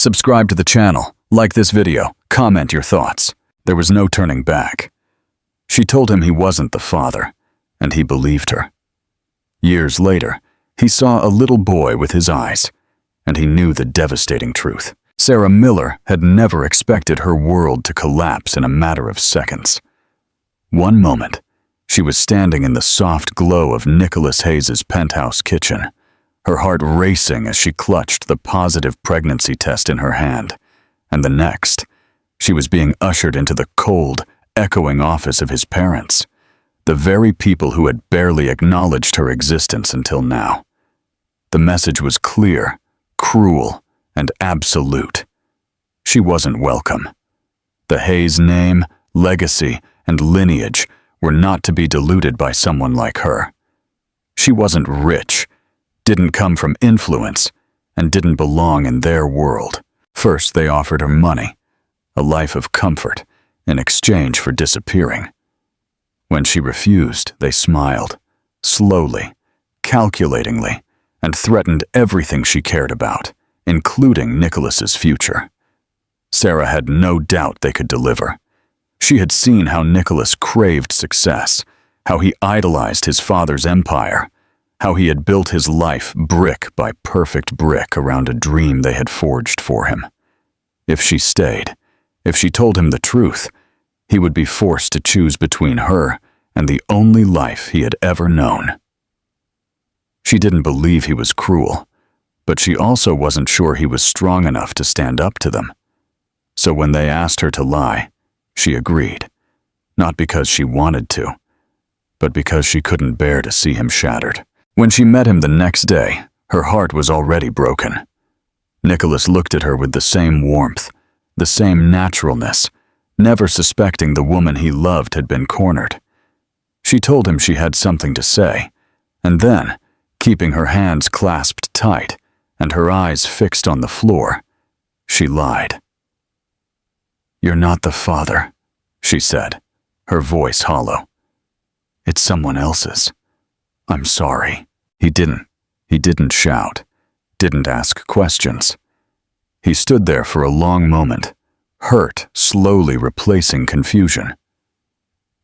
Subscribe to the channel, like this video, comment your thoughts. There was no turning back. She told him he wasn't the father, and he believed her. Years later, he saw a little boy with his eyes, and he knew the devastating truth. Sarah Miller had never expected her world to collapse in a matter of seconds. One moment, she was standing in the soft glow of Nicholas Hayes's penthouse kitchen, her heart racing as she clutched the positive pregnancy test in her hand. And the next, she was being ushered into the cold, echoing office of his parents, the very people who had barely acknowledged her existence until now. The message was clear, cruel, and absolute. She wasn't welcome. The Hayes name, legacy, and lineage were not to be diluted by someone like her. She wasn't rich, didn't come from influence, and didn't belong in their world. First, they offered her money, a life of comfort, in exchange for disappearing. When she refused, they smiled, slowly, calculatingly, and threatened everything she cared about, including Nicholas's future. Sarah had no doubt they could deliver. She had seen how Nicholas craved success, how he idolized his father's empire, how he had built his life brick by perfect brick around a dream they had forged for him. If she stayed, if she told him the truth, he would be forced to choose between her and the only life he had ever known. She didn't believe he was cruel, but she also wasn't sure he was strong enough to stand up to them. So when they asked her to lie, she agreed, not because she wanted to, but because she couldn't bear to see him shattered. When she met him the next day, her heart was already broken. Nicholas looked at her with the same warmth, the same naturalness, never suspecting the woman he loved had been cornered. She told him she had something to say, and then, keeping her hands clasped tight and her eyes fixed on the floor, she lied. "You're not the father," she said, her voice hollow. "It's someone else's. I'm sorry." He didn't shout, didn't ask questions. He stood there for a long moment, hurt slowly replacing confusion.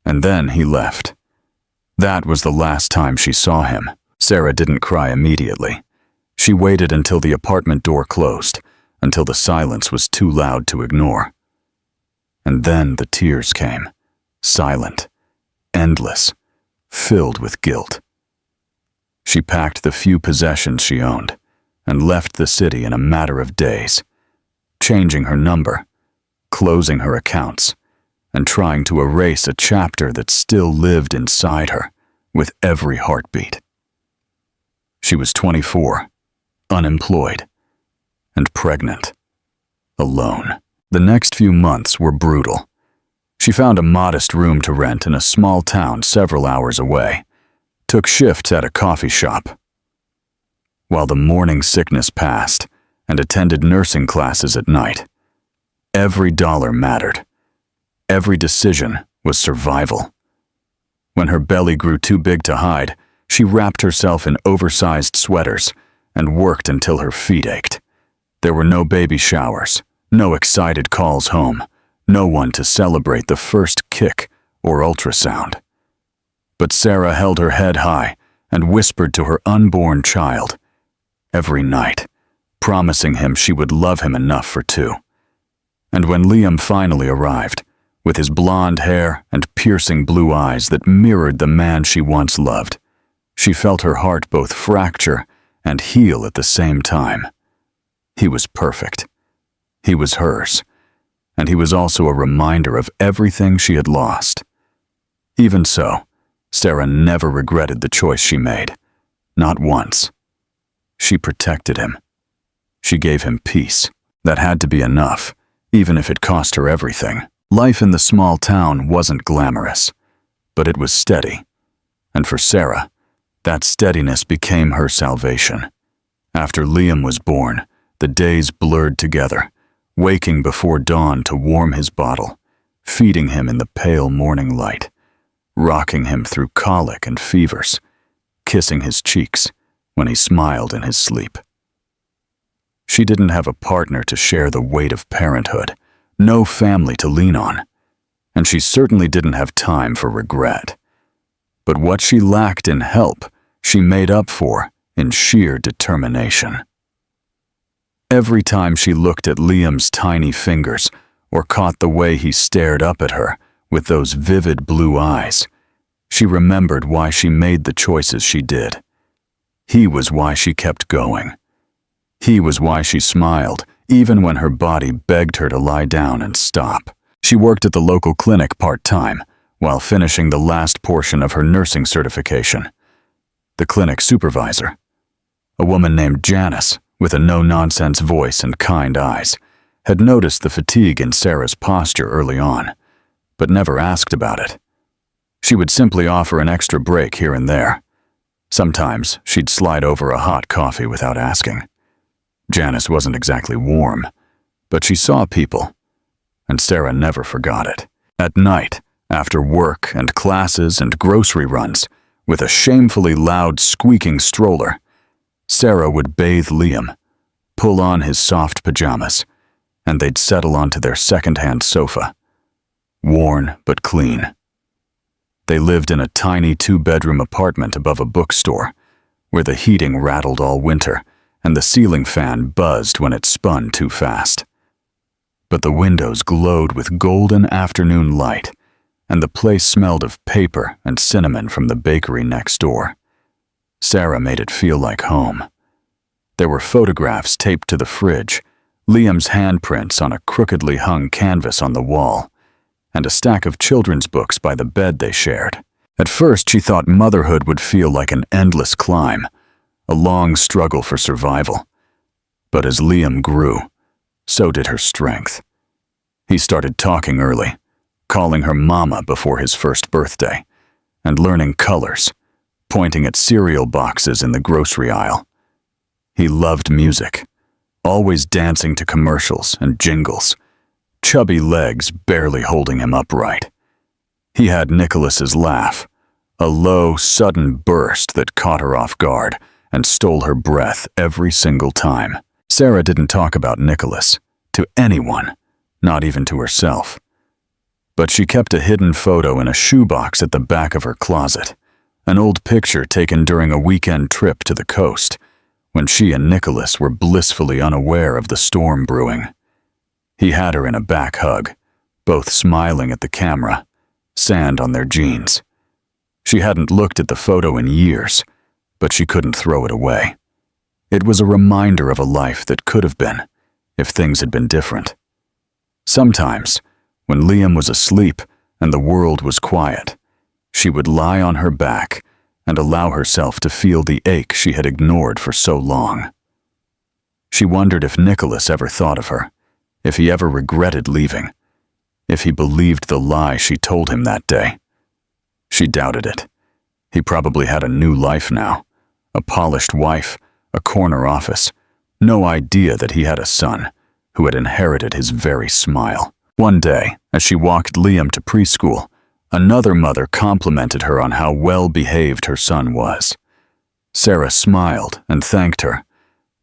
And then he left. That was the last time she saw him. Sarah didn't cry immediately. She waited until the apartment door closed, until the silence was too loud to ignore. And then the tears came, silent, endless, filled with guilt. She packed the few possessions she owned and left the city in a matter of days, changing her number, closing her accounts, and trying to erase a chapter that still lived inside her with every heartbeat. She was 24, unemployed, and pregnant, alone. The next few months were brutal. She found a modest room to rent in a small town several hours away, took shifts at a coffee shop. While the morning sickness passed and attended nursing classes at night, every dollar mattered. Every decision was survival. When her belly grew too big to hide, she wrapped herself in oversized sweaters and worked until her feet ached. There were no baby showers, no excited calls home, no one to celebrate the first kick or ultrasound. But Sarah held her head high and whispered to her unborn child every night, promising him she would love him enough for two. And when Liam finally arrived, with his blonde hair and piercing blue eyes that mirrored the man she once loved, she felt her heart both fracture and heal at the same time. He was perfect. He was hers, and he was also a reminder of everything she had lost. Even so, Sarah never regretted the choice she made, not once. She protected him. She gave him peace. That had to be enough, even if it cost her everything. Life in the small town wasn't glamorous, but it was steady. And for Sarah, that steadiness became her salvation. After Liam was born, the days blurred together, waking before dawn to warm his bottle, feeding him in the pale morning light, rocking him through colic and fevers, kissing his cheeks when he smiled in his sleep. She didn't have a partner to share the weight of parenthood, no family to lean on, and she certainly didn't have time for regret. But what she lacked in help, she made up for in sheer determination. Every time she looked at Liam's tiny fingers or caught the way he stared up at her with those vivid blue eyes, she remembered why she made the choices she did. He was why she kept going. He was why she smiled, even when her body begged her to lie down and stop. She worked at the local clinic part-time while finishing the last portion of her nursing certification. The clinic supervisor, a woman named Janice with a no-nonsense voice and kind eyes, had noticed the fatigue in Sarah's posture early on, but never asked about it. She would simply offer an extra break here and there. Sometimes she'd slide over a hot coffee without asking. Janice wasn't exactly warm, but she saw people, and Sarah never forgot it. At night, after work and classes and grocery runs, with a shamefully loud squeaking stroller, Sarah would bathe Liam, pull on his soft pajamas, and they'd settle onto their second-hand sofa, worn but clean. They lived in a tiny 2-bedroom apartment above a bookstore, where the heating rattled all winter and the ceiling fan buzzed when it spun too fast. But the windows glowed with golden afternoon light, and the place smelled of paper and cinnamon from the bakery next door. Sarah made it feel like home. There were photographs taped to the fridge, Liam's handprints on a crookedly hung canvas on the wall, and a stack of children's books by the bed they shared. At first, she thought motherhood would feel like an endless climb, a long struggle for survival. But as Liam grew, so did her strength. He started talking early, calling her mama before his first birthday, and learning colors, pointing at cereal boxes in the grocery aisle. He loved music, always dancing to commercials and jingles, chubby legs barely holding him upright. He had Nicholas's laugh, a low, sudden burst that caught her off guard and stole her breath every single time. Sarah didn't talk about Nicholas to anyone, not even to herself. But she kept a hidden photo in a shoebox at the back of her closet, an old picture taken during a weekend trip to the coast, when she and Nicholas were blissfully unaware of the storm brewing. He had her in a back hug, both smiling at the camera, sand on their jeans. She hadn't looked at the photo in years, but she couldn't throw it away. It was a reminder of a life that could have been, if things had been different. Sometimes, when Liam was asleep and the world was quiet, she would lie on her back and allow herself to feel the ache she had ignored for so long. She wondered if Nicholas ever thought of her, if he ever regretted leaving, if he believed the lie she told him that day. She doubted it. He probably had a new life now, a polished wife, a corner office, no idea that he had a son who had inherited his very smile. One day, as she walked Liam to preschool, another mother complimented her on how well-behaved her son was. Sarah smiled and thanked her,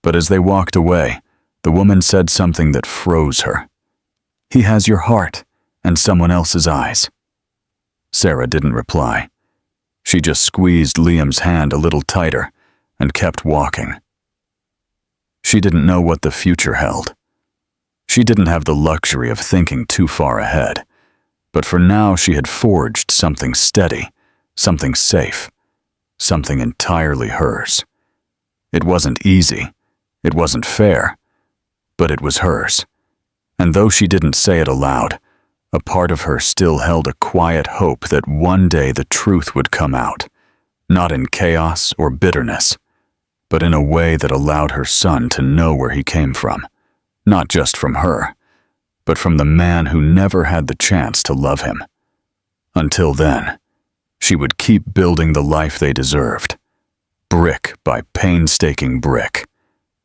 but as they walked away, the woman said something that froze her. "He has your heart and someone else's eyes." Sarah didn't reply. She just squeezed Liam's hand a little tighter and kept walking. She didn't know what the future held. She didn't have the luxury of thinking too far ahead, but for now she had forged something steady, something safe, something entirely hers. It wasn't easy, it wasn't fair, but it was hers. And though she didn't say it aloud, a part of her still held a quiet hope that one day the truth would come out, not in chaos or bitterness, but in a way that allowed her son to know where he came from, not just from her, but from the man who never had the chance to love him. Until then, she would keep building the life they deserved, brick by painstaking brick,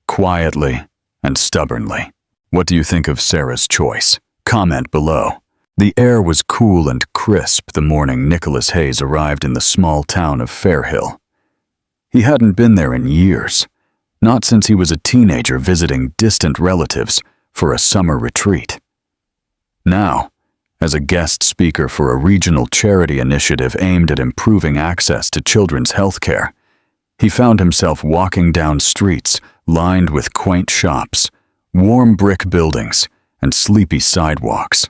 quietly and stubbornly. What do you think of Sarah's choice? Comment below. The air was cool and crisp the morning Nicholas Hayes arrived in the small town of Fairhill. He hadn't been there in years, Not since he was a teenager visiting distant relatives for a summer retreat. Now, as a guest speaker for a regional charity initiative aimed at improving access to children's health care, he found himself walking down streets lined with quaint shops, warm brick buildings, and sleepy sidewalks.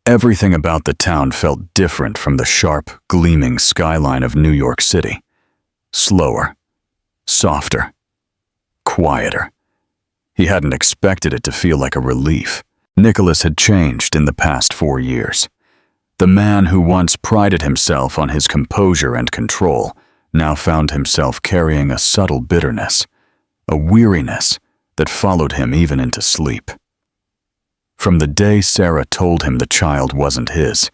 Everything about the town felt different from the sharp, gleaming skyline of New York City. Slower, softer, quieter. He hadn't expected it to feel like a relief. Nicholas had changed in the past 4 years. The man who once prided himself on his composure and control now found himself carrying a subtle bitterness, a weariness that followed him even into sleep. From the day Sarah told him the child wasn't his,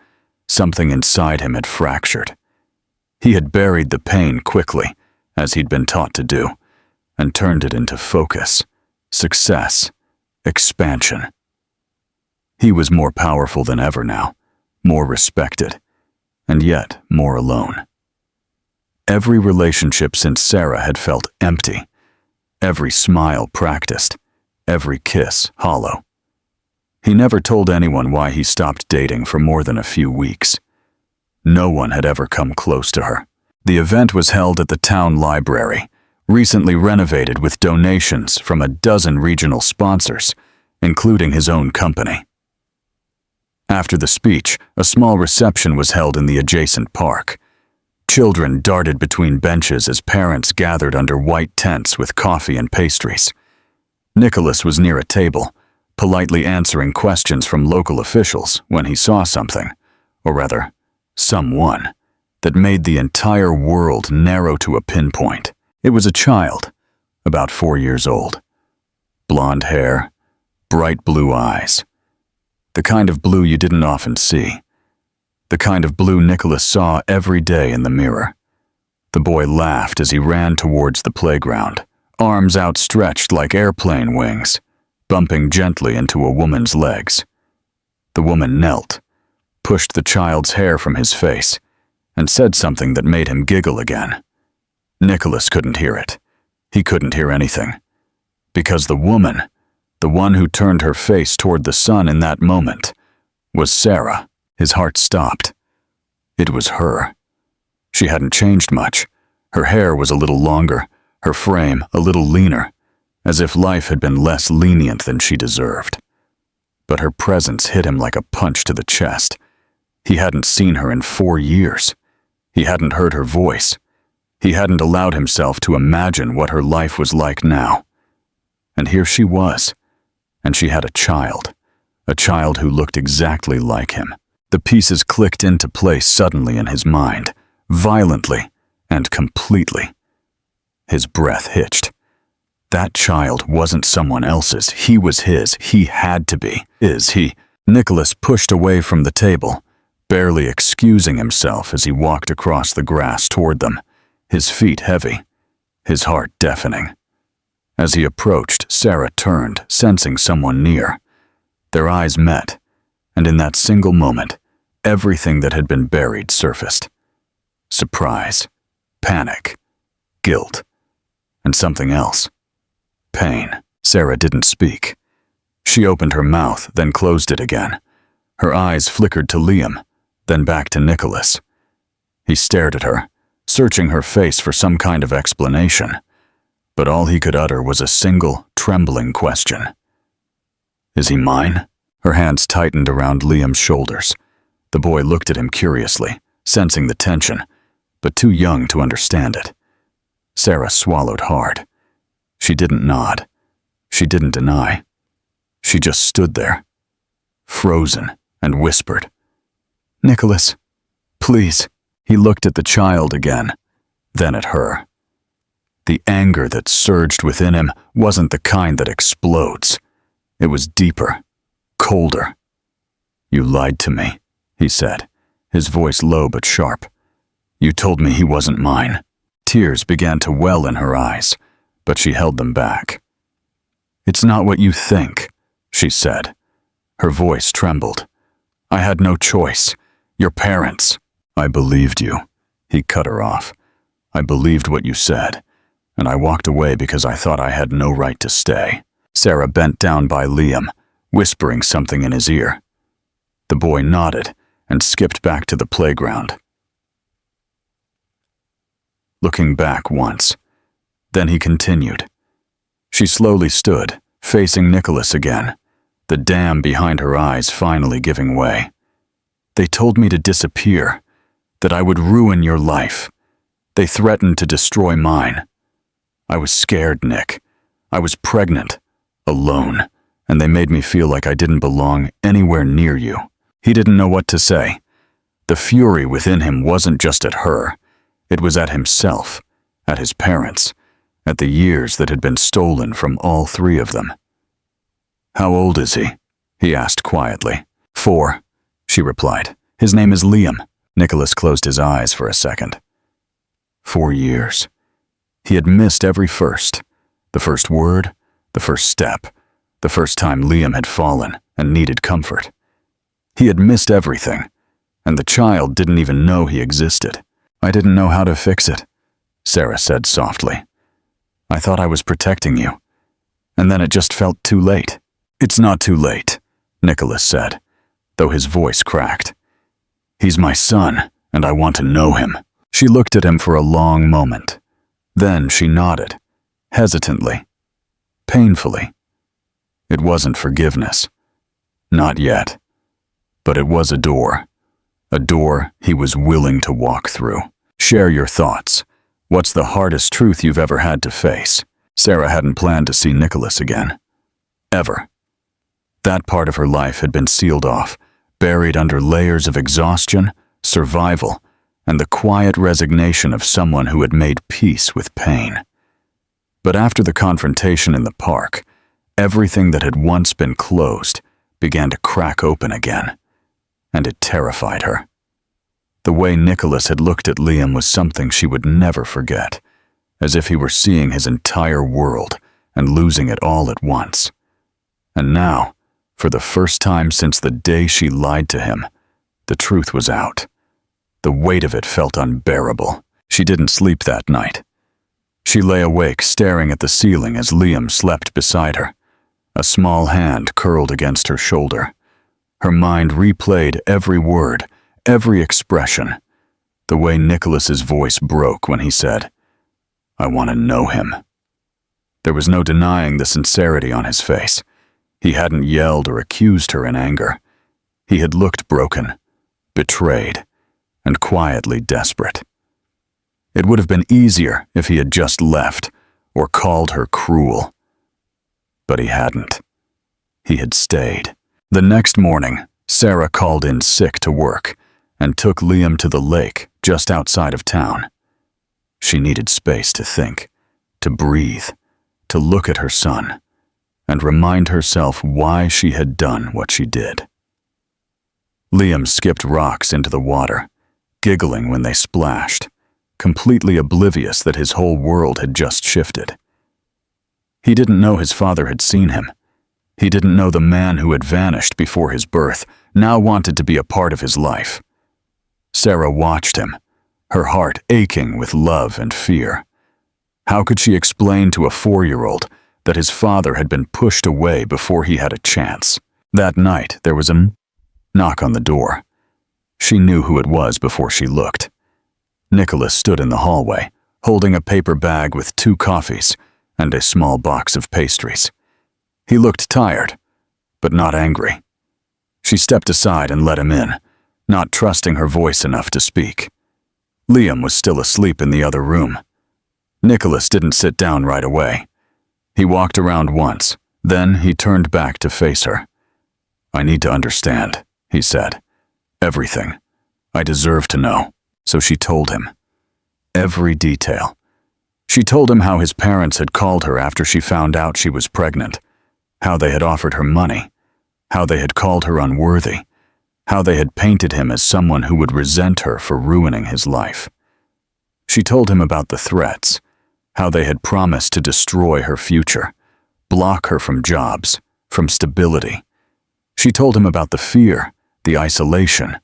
something inside him had fractured. He had buried the pain quickly, as he'd been taught to do, and turned it into focus, success, expansion. He was more powerful than ever now, more respected, and yet more alone. Every relationship since Sarah had felt empty, every smile practiced, every kiss hollow. He never told anyone why he stopped dating for more than a few weeks. No one had ever come close to her. The event was held at the town library, recently renovated with donations from a dozen regional sponsors, including his own company. After the speech, a small reception was held in the adjacent park. Children darted between benches as parents gathered under white tents with coffee and pastries. Nicholas was near a table, politely answering questions from local officials when he saw something, or rather, someone, that made the entire world narrow to a pinpoint. It was a child, about 4 years old. Blonde hair, bright blue eyes. The kind of blue you didn't often see. The kind of blue Nicholas saw every day in the mirror. The boy laughed as he ran towards the playground, arms outstretched like airplane wings, bumping gently into a woman's legs. The woman knelt, pushed the child's hair from his face, and said something that made him giggle again. Nicholas couldn't hear it. He couldn't hear anything. Because the woman, the one who turned her face toward the sun in that moment, was Sarah. His heart stopped. It was her. She hadn't changed much. Her hair was a little longer, her frame a little leaner, as if life had been less lenient than she deserved. But her presence hit him like a punch to the chest. He hadn't seen her in 4 years. He hadn't heard her voice. He hadn't allowed himself to imagine what her life was like now. And here she was, and she had a child who looked exactly like him. The pieces clicked into place suddenly in his mind, violently and completely. His breath hitched. That child wasn't someone else's. He was his. He had to be. Nicholas pushed away from the table, barely excusing himself as he walked across the grass toward them, his feet heavy, his heart deafening. As he approached, Sarah turned, sensing someone near. Their eyes met, and in that single moment, everything that had been buried surfaced. Surprise, panic, guilt, and something else. Pain. Sarah didn't speak. She opened her mouth, then closed it again. Her eyes flickered to Liam, then back to Nicholas. He stared at her, searching her face for some kind of explanation, but all he could utter was a single, trembling question. Is he mine? Her hands tightened around Liam's shoulders. The boy looked at him curiously, sensing the tension, but too young to understand it. Sarah swallowed hard. She didn't nod. She didn't deny. She just stood there, frozen, and whispered, "Nicholas, please." He looked at the child again, then at her. The anger that surged within him wasn't the kind that explodes. It was deeper, colder. "You lied to me," he said, his voice low but sharp. "You told me he wasn't mine." Tears began to well in her eyes, but she held them back. "It's not what you think," she said. Her voice trembled. "I had no choice. Your parents." "I believed you," he cut her off. "I believed what you said, and I walked away because I thought I had no right to stay. Sarah bent down by Liam, whispering something in his ear. The boy nodded and skipped back to the playground, looking back once. Then he continued. She slowly stood, facing Nicholas again, the dam behind her eyes finally giving way. They told me to disappear, that I would ruin your life. They threatened to destroy mine. I was scared, Nick. I was pregnant, alone, and they made me feel like I didn't belong anywhere near you. He didn't know what to say. The fury within him wasn't just at her. It was at himself, at his parents, at the years that had been stolen from all three of them. How old is he? He asked quietly. 4, she replied. His name is Liam. Nicholas closed his eyes for a second. 4 years. He had missed every first. The first word, the first step, the first time Liam had fallen and needed comfort. He had missed everything, and the child didn't even know he existed. I didn't know how to fix it, Sarah said softly. I thought I was protecting you, and then it just felt too late. It's not too late, Nicholas said, though his voice cracked. He's my son, and I want to know him. She looked at him for a long moment. Then she nodded, hesitantly, painfully. It wasn't forgiveness. Not yet. But it was a door he was willing to walk through. Share your thoughts. What's the hardest truth you've ever had to face? Sarah hadn't planned to see Nicholas again. Ever. That part of her life had been sealed off, buried under layers of exhaustion, survival, and the quiet resignation of someone who had made peace with pain. But after the confrontation in the park, everything that had once been closed began to crack open again, and it terrified her. The way Nicholas had looked at Liam was something she would never forget, as if he were seeing his entire world and losing it all at once. And now, for the first time since the day she lied to him, the truth was out. The weight of it felt unbearable. She didn't sleep that night. She lay awake, staring at the ceiling as Liam slept beside her, a small hand curled against her shoulder. Her mind replayed every word, every expression, the way Nicholas's voice broke when he said, I want to know him. There was no denying the sincerity on his face. He hadn't yelled or accused her in anger. He had looked broken, betrayed, and quietly desperate. It would have been easier if he had just left or called her cruel. But he hadn't. He had stayed. The next morning, Sarah called in sick to work and took Liam to the lake just outside of town. She needed space to think, to breathe, to look at her son, and remind herself why she had done what she did. Liam skipped rocks into the water, giggling when they splashed, completely oblivious that his whole world had just shifted. He didn't know his father had seen him. He didn't know the man who had vanished before his birth now wanted to be a part of his life. Sarah watched him, her heart aching with love and fear. How could she explain to a 4-year-old that his father had been pushed away before he had a chance? That night, there was a knock on the door. She knew who it was before she looked. Nicholas stood in the hallway, holding a paper bag with 2 coffees and a small box of pastries. He looked tired, but not angry. She stepped aside and let him in, not trusting her voice enough to speak. Liam was still asleep in the other room. Nicholas didn't sit down right away. He walked around once, then he turned back to face her. I need to understand, he said. Everything. I deserve to know. So she told him. Every detail. She told him how his parents had called her after she found out she was pregnant, how they had offered her money, how they had called her unworthy, how they had painted him as someone who would resent her for ruining his life. She told him about the threats, how they had promised to destroy her future, block her from jobs, from stability. She told him about the fear, the isolation,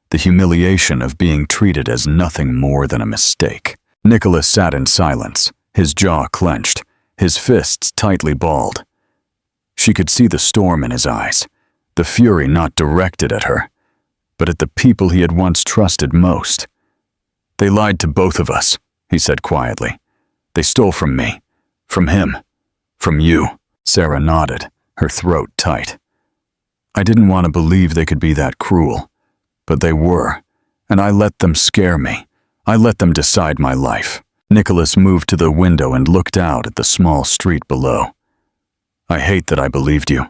the humiliation of being treated as nothing more than a mistake. Nicholas sat in silence, his jaw clenched, his fists tightly balled. She could see the storm in his eyes, the fury not directed at her, but at the people he had once trusted most. "They lied to both of us," he said quietly. "They stole from me, from him, from you." Sarah nodded, her throat tight. "I didn't want to believe they could be that cruel, but they were, and I let them scare me. I let them decide my life." Nicholas moved to the window and looked out at the small street below. "I hate that I believed you,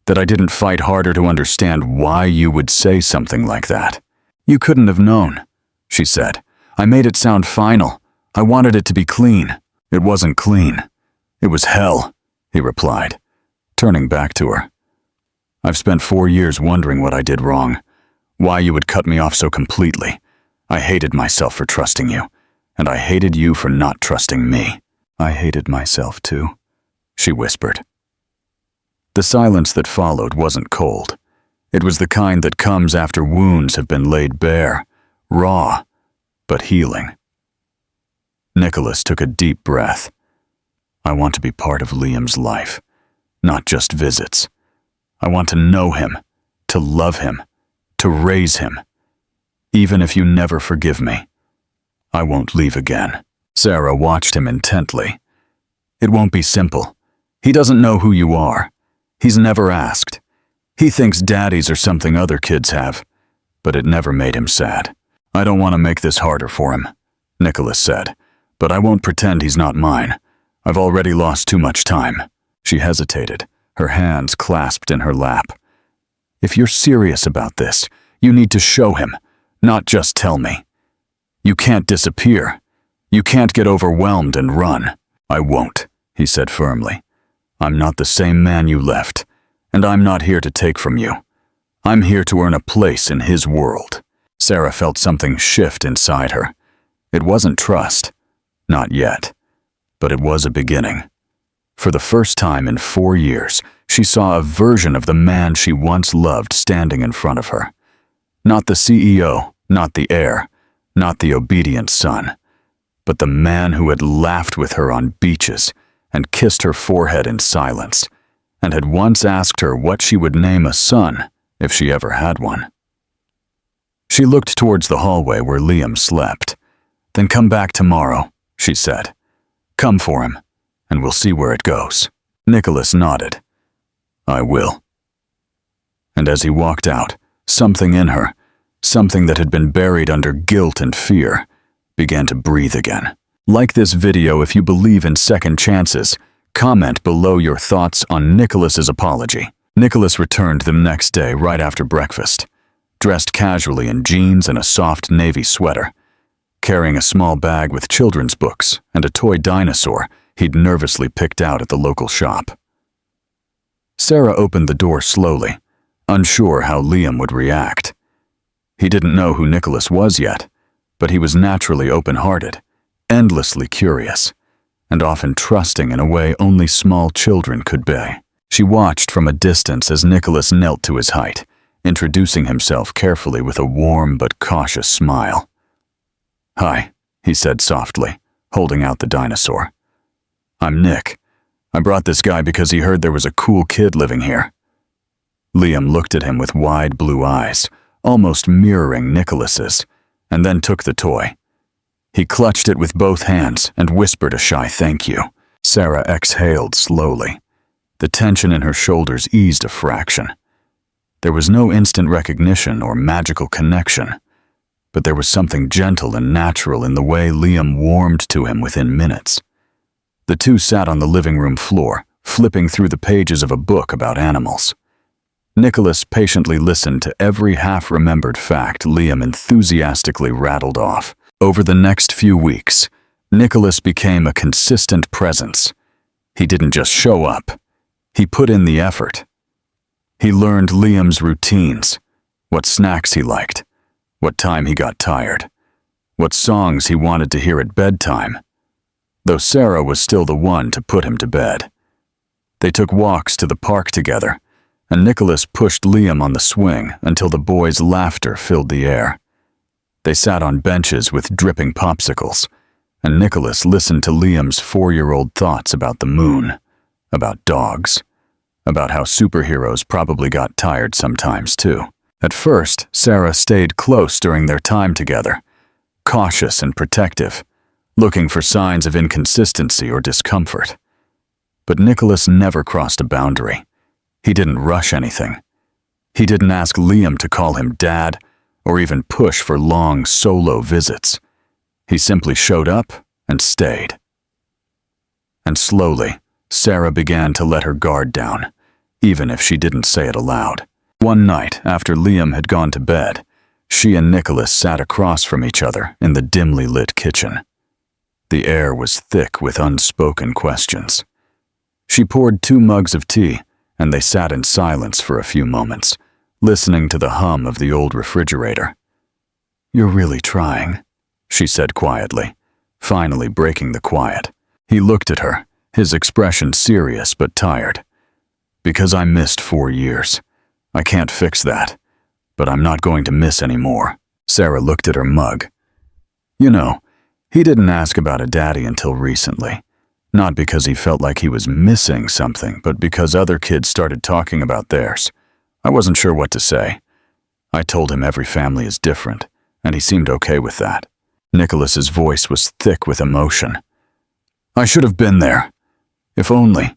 that I didn't fight harder to understand why you would say something like that." "You couldn't have known," she said. "I made it sound final. I wanted it to be clean." "It wasn't clean. It was hell," he replied, turning back to her. "I've spent 4 years wondering what I did wrong, why you would cut me off so completely. I hated myself for trusting you, and I hated you for not trusting me." "I hated myself too," she whispered. The silence that followed wasn't cold. It was the kind that comes after wounds have been laid bare, raw, but healing. Nicholas took a deep breath. "I want to be part of Liam's life, not just visits. I want to know him, to love him, to raise him. Even if you never forgive me, I won't leave again." Sarah watched him intently. "It won't be simple. He doesn't know who you are. He's never asked. He thinks daddies are something other kids have, but it never made him sad." "I don't want to make this harder for him," Nicholas said, "but I won't pretend he's not mine. I've already lost too much time." She hesitated, her hands clasped in her lap. "If you're serious about this, you need to show him, not just tell me. You can't disappear. You can't get overwhelmed and run." "I won't," he said firmly. "I'm not the same man you left, and I'm not here to take from you. I'm here to earn a place in his world." Sarah felt something shift inside her. It wasn't trust, not yet, but it was a beginning. For the first time in 4 years, she saw a version of the man she once loved standing in front of her. Not the CEO, not the heir, not the obedient son, but the man who had laughed with her on beaches and kissed her forehead in silence, and had once asked her what she would name a son if she ever had one. She looked towards the hallway where Liam slept. "Then come back tomorrow," she said. "Come for him, and we'll see where it goes." Nicholas nodded. "I will." And as he walked out, something in her, something that had been buried under guilt and fear, began to breathe again. Like this video if you believe in second chances. Comment below your thoughts on Nicholas's apology. Nicholas returned the next day right after breakfast, dressed casually in jeans and a soft navy sweater, carrying a small bag with children's books and a toy dinosaur he'd nervously picked out at the local shop. Sarah opened the door slowly, unsure how Liam would react. He didn't know who Nicholas was yet, but he was naturally open-hearted, endlessly curious, and often trusting in a way only small children could be. She watched from a distance as Nicholas knelt to his height, introducing himself carefully with a warm but cautious smile. "Hi," he said softly, holding out the dinosaur. "I'm Nick. I brought this guy because he heard there was a cool kid living here." Liam looked at him with wide blue eyes, almost mirroring Nicholas's, and then took the toy. He clutched it with both hands and whispered a shy thank you. Sarah exhaled slowly. The tension in her shoulders eased a fraction. There was no instant recognition or magical connection, but there was something gentle and natural in the way Liam warmed to him within minutes. The two sat on the living room floor, flipping through the pages of a book about animals. Nicholas patiently listened to every half-remembered fact Liam enthusiastically rattled off. Over the next few weeks, Nicholas became a consistent presence. He didn't just show up. He put in the effort. He learned Liam's routines, what snacks he liked, what time he got tired, what songs he wanted to hear at bedtime, though Sarah was still the one to put him to bed. They took walks to the park together, and Nicholas pushed Liam on the swing until the boys' laughter filled the air. They sat on benches with dripping popsicles, and Nicholas listened to Liam's 4-year-old thoughts about the moon, about dogs, about how superheroes probably got tired sometimes too. At first, Sarah stayed close during their time together, cautious and protective, looking for signs of inconsistency or discomfort. But Nicholas never crossed a boundary. He didn't rush anything. He didn't ask Liam to call him Dad or even push for long solo visits. He simply showed up and stayed. And slowly, Sarah began to let her guard down, even if she didn't say it aloud. One night, after Liam had gone to bed, she and Nicholas sat across from each other in the dimly lit kitchen. The air was thick with unspoken questions. She poured 2 mugs of tea, and they sat in silence for a few moments, listening to the hum of the old refrigerator. "You're really trying," she said quietly, finally breaking the quiet. He looked at her, his expression serious but tired. "Because I missed 4 years. I can't fix that, but I'm not going to miss any more." Sarah looked at her mug. "You know, he didn't ask about a daddy until recently. Not because he felt like he was missing something, but because other kids started talking about theirs. I wasn't sure what to say. I told him every family is different, and he seemed okay with that." Nicholas's voice was thick with emotion. "I should have been there. If only.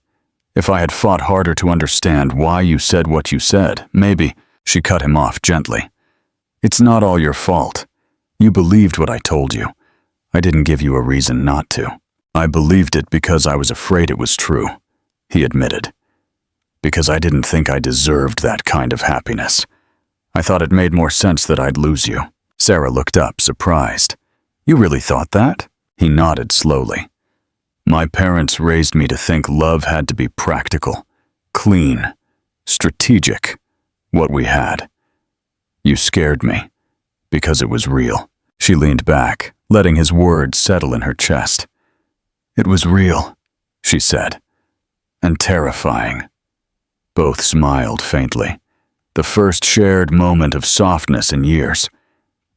If I had fought harder to understand why you said what you said, maybe." She cut him off gently. "It's not all your fault. You believed what I told you. I didn't give you a reason not to. I believed it because I was afraid it was true," he admitted. "Because I didn't think I deserved that kind of happiness. I thought it made more sense that I'd lose you." Sarah looked up, surprised. "You really thought that?" He nodded slowly. "My parents raised me to think love had to be practical, clean, strategic, what we had. You scared me, because it was real." She leaned back, letting his words settle in her chest. "It was real," she said, "and terrifying." Both smiled faintly, the first shared moment of softness in years,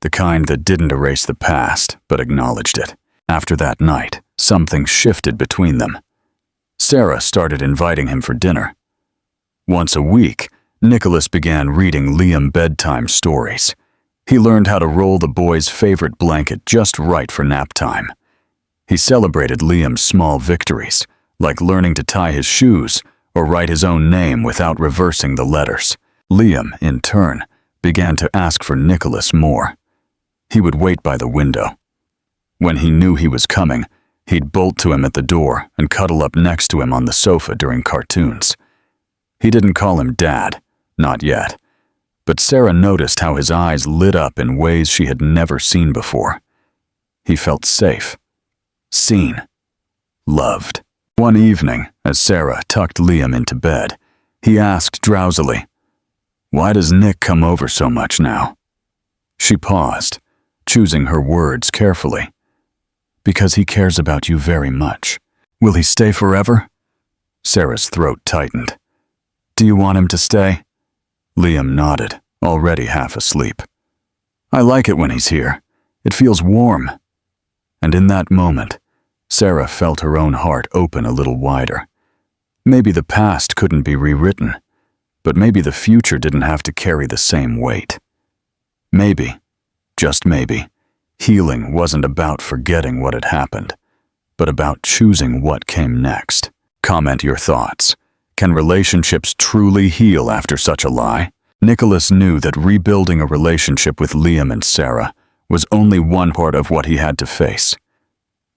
the kind that didn't erase the past, but acknowledged it. After that night, something shifted between them. Sarah started inviting him for dinner. Once a week, Nicholas began reading Liam bedtime stories. He learned how to roll the boy's favorite blanket just right for nap time. He celebrated Liam's small victories, like learning to tie his shoes or write his own name without reversing the letters. Liam, in turn, began to ask for Nicholas more. He would wait by the window. When he knew he was coming, he'd bolt to him at the door and cuddle up next to him on the sofa during cartoons. He didn't call him Dad, not yet, but Sarah noticed how his eyes lit up in ways she had never seen before. He felt safe, seen, loved. One evening, as Sarah tucked Liam into bed, he asked drowsily, "Why does Nick come over so much now?" She paused, choosing her words carefully. "Because he cares about you very much." "Will he stay forever?" Sarah's throat tightened. "Do you want him to stay?" Liam nodded, already half asleep. "I like it when he's here. It feels warm." And in that moment, Sarah felt her own heart open a little wider. Maybe the past couldn't be rewritten, but maybe the future didn't have to carry the same weight. Maybe, just maybe, healing wasn't about forgetting what had happened, but about choosing what came next. Comment your thoughts. Can relationships truly heal after such a lie? Nicholas knew that rebuilding a relationship with Liam and Sarah was only one part of what he had to face.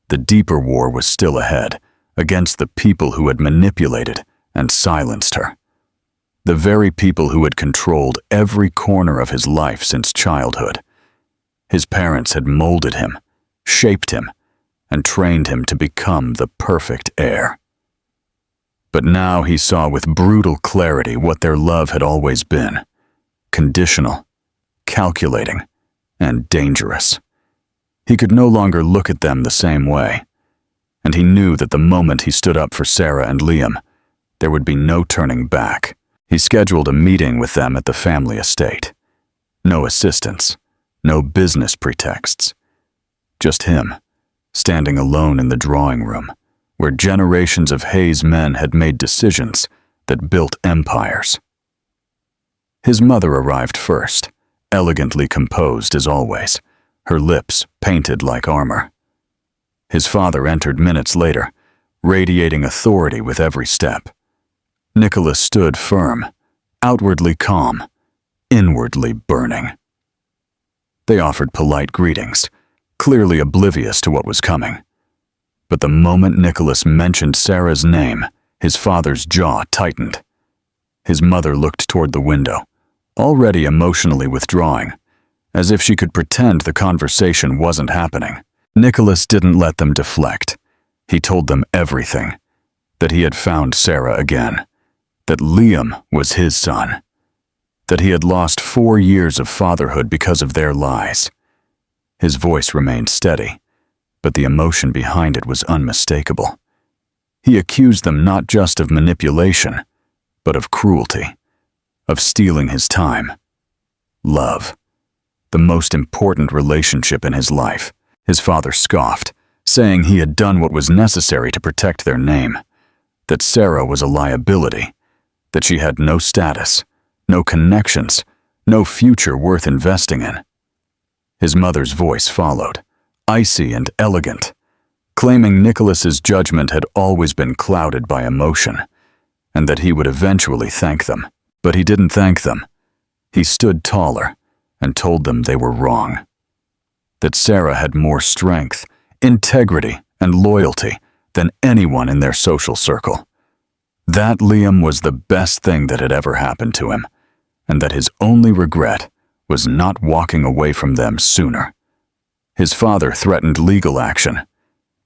The deeper war was still ahead, against the people who had manipulated and silenced her. The very people who had controlled every corner of his life since childhood. His parents had molded him, shaped him, and trained him to become the perfect heir. But now he saw with brutal clarity what their love had always been: conditional, calculating, and dangerous. He could no longer look at them the same way, and he knew that the moment he stood up for Sarah and Liam, there would be no turning back. He scheduled a meeting with them at the family estate. No assistants, no business pretexts. Just him, standing alone in the drawing room, where generations of Hayes men had made decisions that built empires. His mother arrived first, elegantly composed as always, her lips painted like armor. His father entered minutes later, radiating authority with every step. Nicholas stood firm, outwardly calm, inwardly burning. They offered polite greetings, clearly oblivious to what was coming. But the moment Nicholas mentioned Sarah's name, his father's jaw tightened. His mother looked toward the window, already emotionally withdrawing, as if she could pretend the conversation wasn't happening. Nicholas didn't let them deflect. He told them everything, that he had found Sarah again, that Liam was his son, that he had lost 4 years of fatherhood because of their lies. His voice remained steady, but the emotion behind it was unmistakable. He accused them not just of manipulation, but of cruelty, of stealing his time. Love, the most important relationship in his life. His father scoffed, saying he had done what was necessary to protect their name, that Sarah was a liability, that she had no status, no connections, no future worth investing in. His mother's voice followed, icy and elegant, claiming Nicholas's judgment had always been clouded by emotion, and that he would eventually thank them. But he didn't thank them. He stood taller and told them they were wrong, that Sarah had more strength, integrity, and loyalty than anyone in their social circle. That Liam was the best thing that had ever happened to him, and that his only regret was not walking away from them sooner. His father threatened legal action.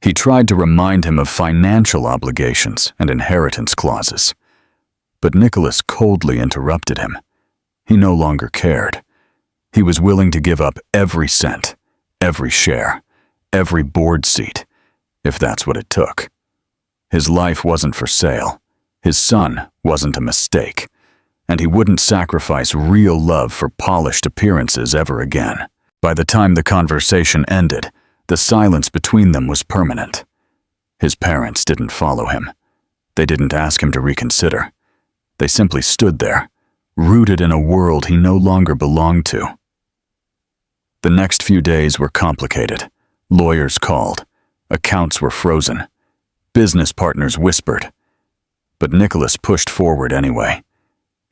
He tried to remind him of financial obligations and inheritance clauses. But Nicholas coldly interrupted him. He no longer cared. He was willing to give up every cent, every share, every board seat, if that's what it took. His life wasn't for sale. His son wasn't a mistake, and he wouldn't sacrifice real love for polished appearances ever again. By the time the conversation ended, the silence between them was permanent. His parents didn't follow him. They didn't ask him to reconsider. They simply stood there, rooted in a world he no longer belonged to. The next few days were complicated. Lawyers called. Accounts were frozen. Business partners whispered. But Nicholas pushed forward anyway.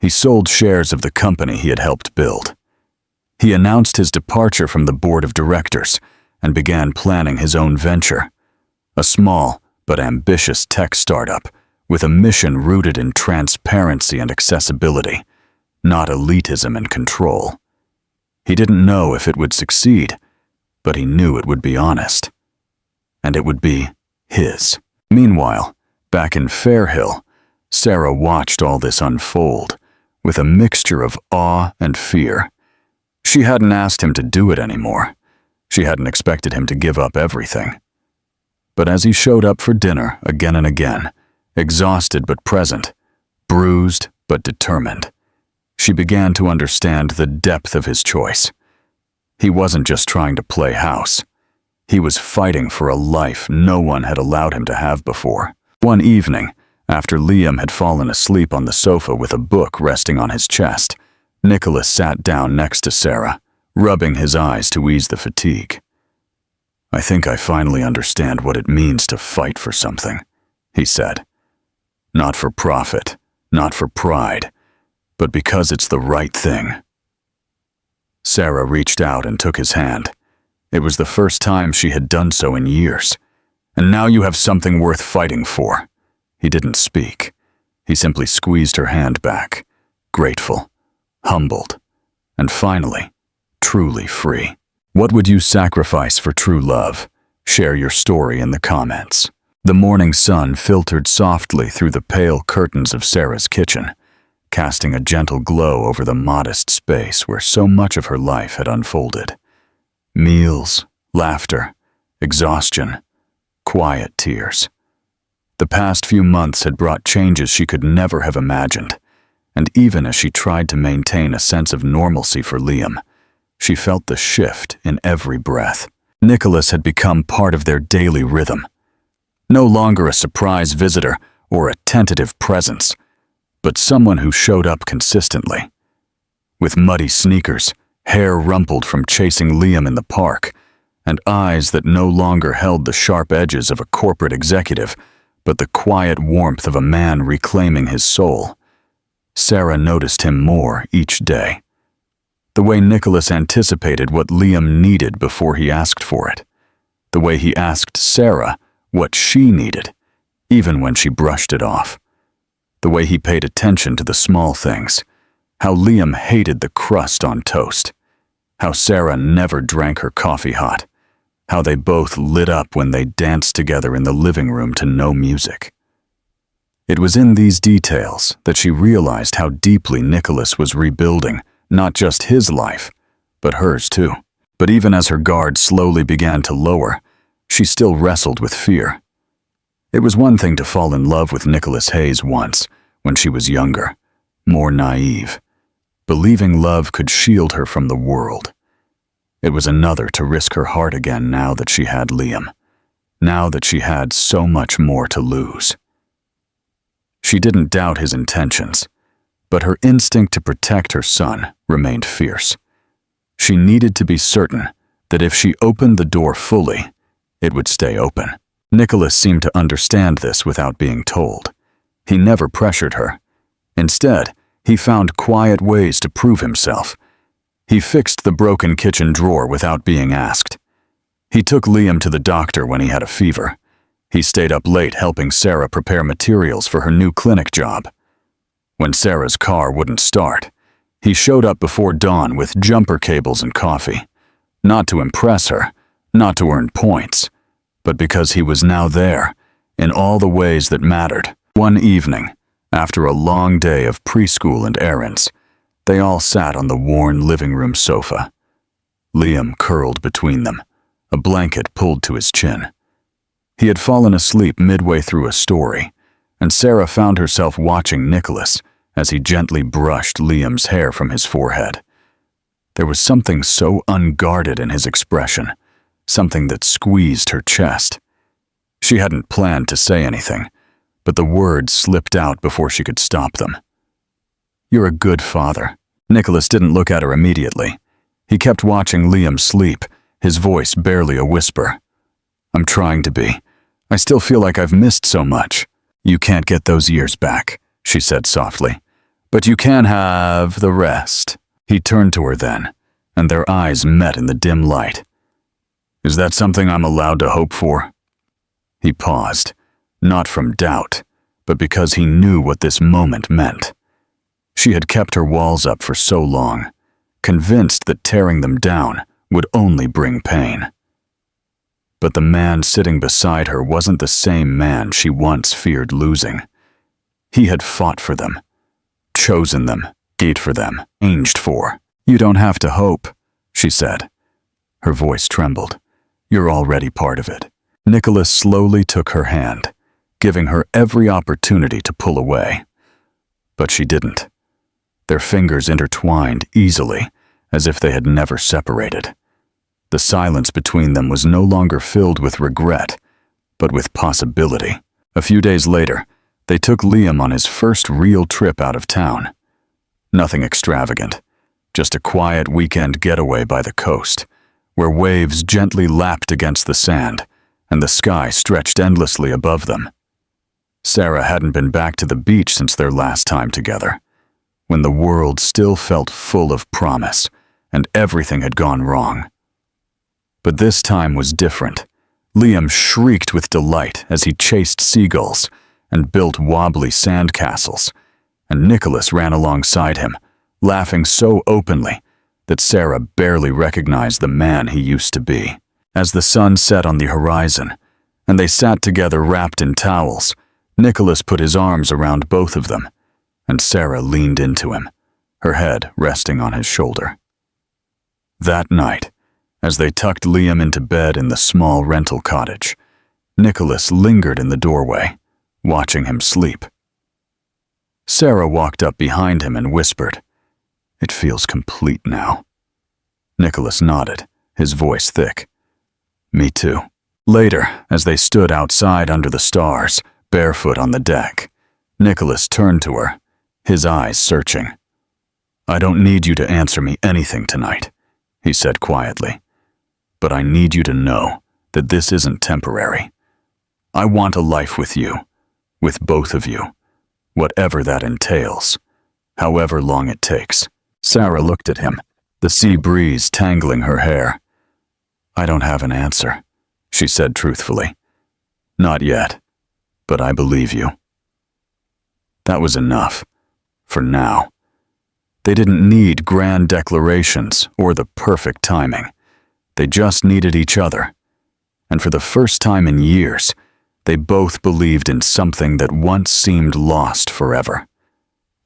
He sold shares of the company he had helped build. He announced his departure from the board of directors and began planning his own venture, a small but ambitious tech startup with a mission rooted in transparency and accessibility, not elitism and control. He didn't know if it would succeed, but he knew it would be honest. And it would be his. Meanwhile, back in Fairhill, Sarah watched all this unfold with a mixture of awe and fear. She hadn't asked him to do it anymore. She hadn't expected him to give up everything. But as he showed up for dinner again and again, exhausted but present, bruised but determined, she began to understand the depth of his choice. He wasn't just trying to play house. He was fighting for a life no one had allowed him to have before. One evening, after Liam had fallen asleep on the sofa with a book resting on his chest, Nicholas sat down next to Sarah, rubbing his eyes to ease the fatigue. "I think I finally understand what it means to fight for something," he said. "Not for profit, not for pride, but because it's the right thing." Sarah reached out and took his hand. It was the first time she had done so in years. "And now you have something worth fighting for." He didn't speak. He simply squeezed her hand back, grateful, humbled, and finally, truly free. What would you sacrifice for true love? Share your story in the comments. The morning sun filtered softly through the pale curtains of Sarah's kitchen, casting a gentle glow over the modest space where so much of her life had unfolded. Meals, laughter, exhaustion, quiet tears. The past few months had brought changes she could never have imagined, and even as she tried to maintain a sense of normalcy for Liam, she felt the shift in every breath. Nicholas had become part of their daily rhythm. No longer a surprise visitor or a tentative presence, but someone who showed up consistently. With muddy sneakers, hair rumpled from chasing Liam in the park, and eyes that no longer held the sharp edges of a corporate executive, but the quiet warmth of a man reclaiming his soul, Sarah noticed him more each day. The way Nicholas anticipated what Liam needed before he asked for it. The way he asked Sarah what she needed, even when she brushed it off. The way he paid attention to the small things. How Liam hated the crust on toast. How Sarah never drank her coffee hot. How they both lit up when they danced together in the living room to no music. It was in these details that she realized how deeply Nicholas was rebuilding not just his life, but hers too. But even as her guard slowly began to lower, she still wrestled with fear. It was one thing to fall in love with Nicholas Hayes once, when she was younger, more naive, believing love could shield her from the world. It was another to risk her heart again now that she had Liam, now that she had so much more to lose. She didn't doubt his intentions, but her instinct to protect her son remained fierce. She needed to be certain that if she opened the door fully, it would stay open. Nicholas seemed to understand this without being told. He never pressured her. Instead, he found quiet ways to prove himself. He fixed the broken kitchen drawer without being asked. He took Liam to the doctor when he had a fever. He stayed up late helping Sarah prepare materials for her new clinic job. When Sarah's car wouldn't start, he showed up before dawn with jumper cables and coffee. Not to impress her, not to earn points, but because he was now there, in all the ways that mattered. One evening, after a long day of preschool and errands, they all sat on the worn living room sofa. Liam curled between them, a blanket pulled to his chin. He had fallen asleep midway through a story, and Sarah found herself watching Nicholas as he gently brushed Liam's hair from his forehead. There was something so unguarded in his expression, something that squeezed her chest. She hadn't planned to say anything, but the words slipped out before she could stop them. "You're a good father." Nicholas didn't look at her immediately. He kept watching Liam sleep, his voice barely a whisper. "I'm trying to be. I still feel like I've missed so much." "You can't get those years back," she said softly. "But you can have the rest." He turned to her then, and their eyes met in the dim light. "Is that something I'm allowed to hope for?" He paused, not from doubt, but because he knew what this moment meant. She had kept her walls up for so long, convinced that tearing them down would only bring pain. But the man sitting beside her wasn't the same man she once feared losing. He had fought for them, chosen them, ate for them, aged for. "You don't have to hope," she said. Her voice trembled. "You're already part of it." Nicholas slowly took her hand, giving her every opportunity to pull away. But she didn't. Their fingers intertwined easily, as if they had never separated. The silence between them was no longer filled with regret, but with possibility. A few days later, they took Liam on his first real trip out of town. Nothing extravagant, just a quiet weekend getaway by the coast, where waves gently lapped against the sand and the sky stretched endlessly above them. Sarah hadn't been back to the beach since their last time together, when the world still felt full of promise and everything had gone wrong. But this time was different. Liam shrieked with delight as he chased seagulls and built wobbly sand castles, and Nicholas ran alongside him, laughing so openly that Sarah barely recognized the man he used to be. As the sun set on the horizon, and they sat together wrapped in towels, Nicholas put his arms around both of them, and Sarah leaned into him, her head resting on his shoulder. That night, as they tucked Liam into bed in the small rental cottage, Nicholas lingered in the doorway, watching him sleep. Sarah walked up behind him and whispered, "It feels complete now." Nicholas nodded, his voice thick. Me too. Later, as they stood outside under the stars, barefoot on the deck, Nicholas turned to her, his eyes searching. "I don't need you to answer me anything tonight," he said quietly. "But I need you to know that this isn't temporary. I want a life with you, with both of you, whatever that entails, however long it takes." Sarah looked at him, the sea breeze tangling her hair. "I don't have an answer," she said truthfully. "Not yet, but I believe you." That was enough, for now. They didn't need grand declarations or the perfect timing. They just needed each other. And for the first time in years, they both believed in something that once seemed lost forever.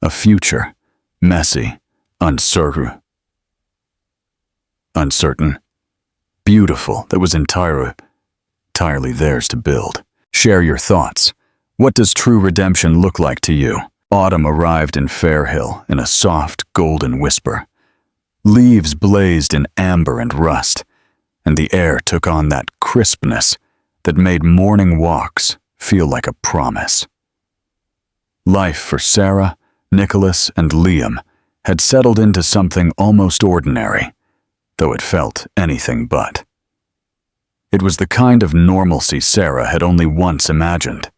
A future, messy, uncertain, beautiful, that was entirely theirs to build. Share your thoughts. What does true redemption look like to you? Autumn arrived in Fairhill in a soft, golden whisper. Leaves blazed in amber and rust, and the air took on that crispness that made morning walks feel like a promise. Life for Sarah, Nicholas, and Liam had settled into something almost ordinary, though it felt anything but. It was the kind of normalcy Sarah had only once imagined.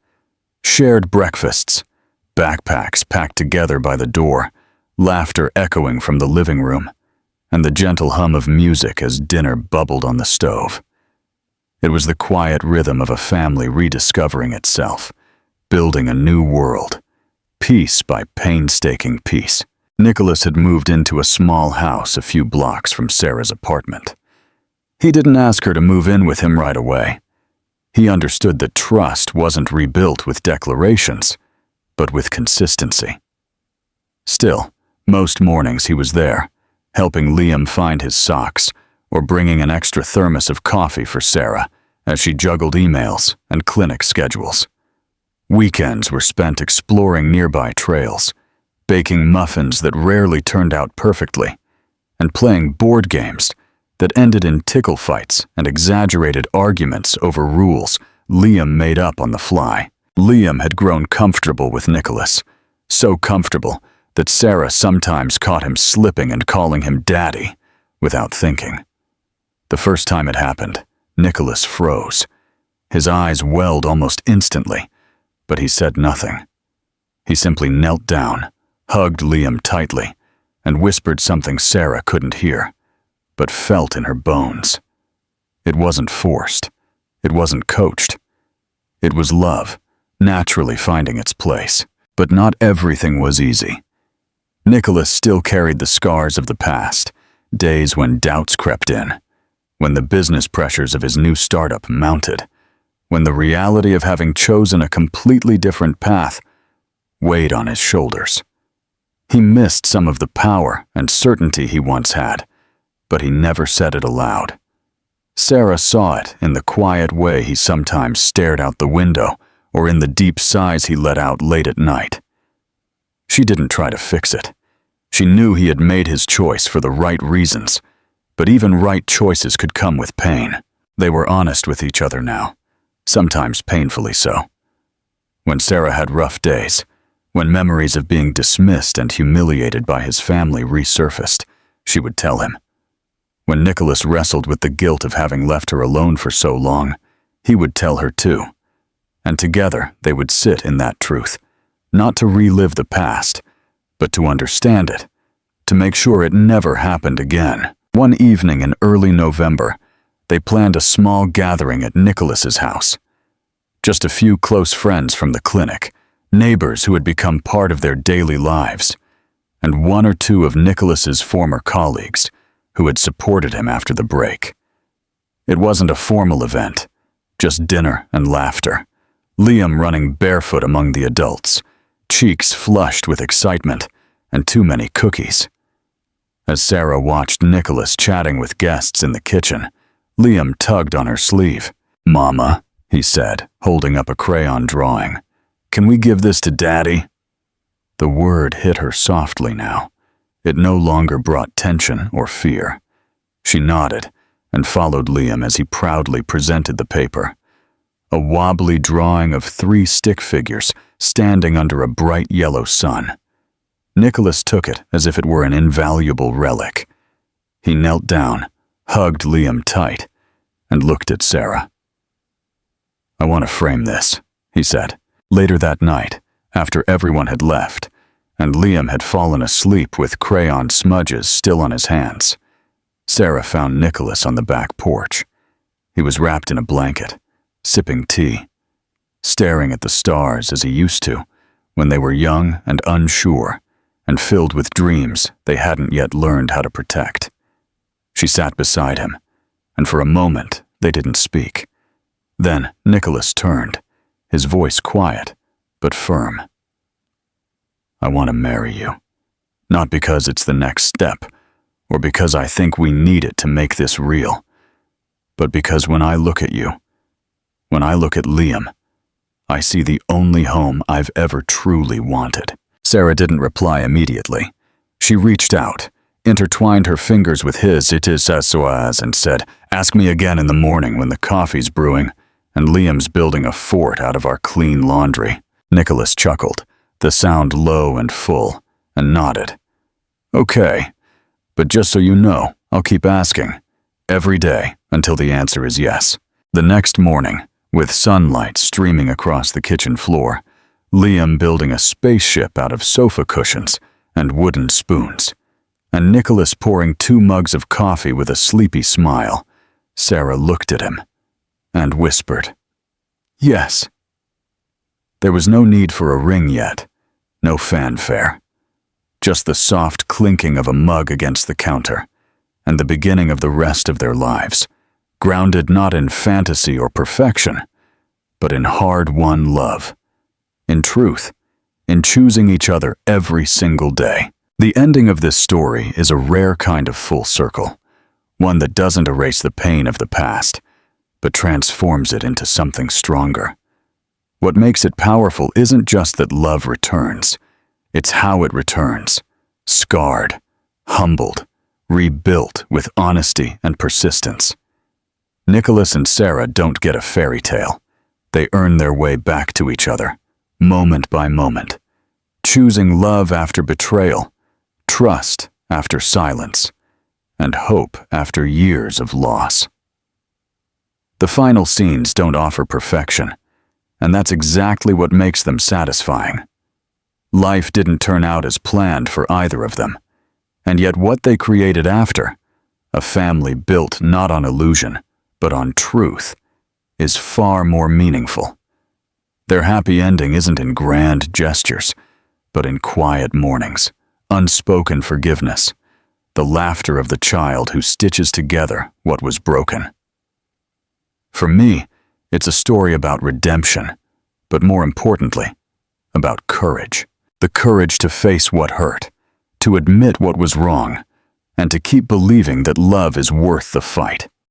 Shared breakfasts, backpacks packed together by the door, laughter echoing from the living room, and the gentle hum of music as dinner bubbled on the stove. It was the quiet rhythm of a family rediscovering itself, building a new world, piece by painstaking piece. Nicholas had moved into a small house a few blocks from Sarah's apartment. He didn't ask her to move in with him right away. He understood that trust wasn't rebuilt with declarations, but with consistency. Still, most mornings he was there, helping Liam find his socks or bringing an extra thermos of coffee for Sarah as she juggled emails and clinic schedules. Weekends were spent exploring nearby trails, baking muffins that rarely turned out perfectly, and playing board games that ended in tickle fights and exaggerated arguments over rules Liam made up on the fly. Liam had grown comfortable with Nicholas, so comfortable that Sarah sometimes caught him slipping and calling him daddy without thinking. The first time it happened, Nicholas froze. His eyes welled almost instantly, but he said nothing. He simply knelt down, hugged Liam tightly, and whispered something Sarah couldn't hear, but felt in her bones. It wasn't forced. It wasn't coached. It was love, naturally finding its place. But not everything was easy. Nicholas still carried the scars of the past, days when doubts crept in, when the business pressures of his new startup mounted, when the reality of having chosen a completely different path weighed on his shoulders. He missed some of the power and certainty he once had, but he never said it aloud. Sarah saw it in the quiet way he sometimes stared out the window or in the deep sighs he let out late at night. She didn't try to fix it. She knew he had made his choice for the right reasons, but even right choices could come with pain. They were honest with each other now, sometimes painfully so. When Sarah had rough days, when memories of being dismissed and humiliated by his family resurfaced, she would tell him. When Nicholas wrestled with the guilt of having left her alone for so long, he would tell her too. And together they would sit in that truth, not to relive the past, but to understand it, to make sure it never happened again. One evening in early November, they planned a small gathering at Nicholas's house. Just a few close friends from the clinic, neighbors who had become part of their daily lives, and one or two of Nicholas's former colleagues who had supported him after the break. It wasn't a formal event, just dinner and laughter. Liam running barefoot among the adults, cheeks flushed with excitement, and too many cookies. As Sarah watched Nicholas chatting with guests in the kitchen, Liam tugged on her sleeve. "Mama," he said, holding up a crayon drawing, "can we give this to Daddy?" The word hit her softly now. It no longer brought tension or fear. She nodded, and followed Liam as he proudly presented the paper. A wobbly drawing of 3 stick figures standing under a bright yellow sun. Nicholas took it as if it were an invaluable relic. He knelt down, hugged Liam tight, and looked at Sarah. "I want to frame this," he said. Later that night, after everyone had left, and Liam had fallen asleep with crayon smudges still on his hands, Sarah found Nicholas on the back porch. He was wrapped in a blanket, sipping tea, staring at the stars as he used to when they were young and unsure and filled with dreams they hadn't yet learned how to protect. She sat beside him, and for a moment they didn't speak. Then Nicholas turned, his voice quiet but firm. "I want to marry you, not because it's the next step, or because I think we need it to make this real, but because when I look at you, when I look at Liam, I see the only home I've ever truly wanted." Sarah didn't reply immediately. She reached out, intertwined her fingers with his, "It is as so as," and said, "Ask me again in the morning when the coffee's brewing, and Liam's building a fort out of our clean laundry." Nicholas chuckled, the sound low and full, and nodded. "Okay, but just so you know, I'll keep asking, every day, until the answer is yes." The next morning, with sunlight streaming across the kitchen floor, Liam building a spaceship out of sofa cushions and wooden spoons, and Nicholas pouring 2 mugs of coffee with a sleepy smile, Sarah looked at him and whispered, "Yes." There was no need for a ring yet, no fanfare, just the soft clinking of a mug against the counter, and the beginning of the rest of their lives, grounded not in fantasy or perfection, but in hard-won love, in truth, in choosing each other every single day. The ending of this story is a rare kind of full circle, one that doesn't erase the pain of the past, but transforms it into something stronger. What makes it powerful isn't just that love returns, it's how it returns, scarred, humbled, rebuilt with honesty and persistence. Nicholas and Sarah don't get a fairy tale. They earn their way back to each other, moment by moment, choosing love after betrayal, trust after silence, and hope after years of loss. The final scenes don't offer perfection, and that's exactly what makes them satisfying. Life didn't turn out as planned for either of them, and yet what they created after, a family built not on illusion, but on truth, is far more meaningful. Their happy ending isn't in grand gestures, but in quiet mornings, unspoken forgiveness, the laughter of the child who stitches together what was broken. For me, it's a story about redemption, but more importantly, about courage. The courage to face what hurt, to admit what was wrong, and to keep believing that love is worth the fight.